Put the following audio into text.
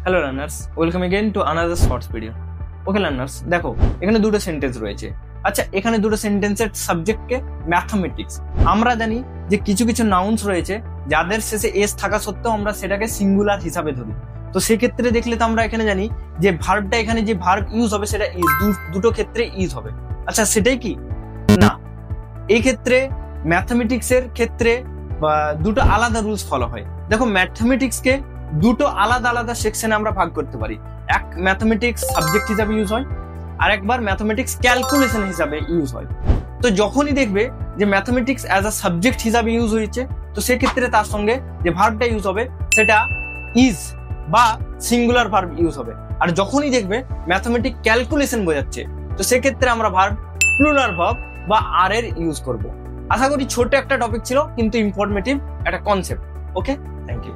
Hello learners, welcome again to another shorts video. Okay learners, দেখো এখানে দুটো sentence রয়েছে। আচ্ছা, এখানে দুটো সেন্টেন্সের সাবজেক্টকে ম্যাথমেটিক্স। আমরা জানি যে কিছু কিছু নাউন্স রয়েছে যাদের শেষে এস থাকা সত্ত্বেও আমরা সেটাকে সিঙ্গুলার হিসাবে ধরি। তো সেক্ষেত্রে দেখলে তো আমরা এখানে জানি যে ভার্বটা, এখানে যে ভার্ব ইউজ হবে সেটা ইজ, দুটো ক্ষেত্রে ইজ হবে। আচ্ছা, সেটাই কি না, এই ক্ষেত্রে ম্যাথমেটিক্সের ক্ষেত্রে দুটো আলাদা রুলস ফলো হয়। দেখো, ম্যাথমেটিক্সকে দুটো আলাদা আলাদা সেকশনে আমরা ভাগ করতে পারি। এক ম্যাথমেটিক্স সাবজেক্ট হিসাবে ইউজ হয়, আর একবার ম্যাথমেটিক্স ক্যালকুলেশন হিসাবে ইউজ হয়। তো যখনই দেখবে যে ম্যাথমেটিক্স অ্যাজ আ সাবজেক্ট হিসাবে ইউজ হয়েছে, তো সেক্ষেত্রে তার সঙ্গে যে ভার্বটা ইউজ হবে সেটা ইজ বা সিঙ্গুলার ভার্ব ইউজ হবে। আর যখনই দেখবে ম্যাথমেটিক ক্যালকুলেশন বোঝাচ্ছে, তো সেক্ষেত্রে আমরা ভার্ব প্লুরাল ভার্ব বা আর এর ইউজ করব। আশা করি ছোট একটা টপিক ছিল, কিন্তু ইনফরমেটিভ একটা কনসেপ্ট। Okay, thank you.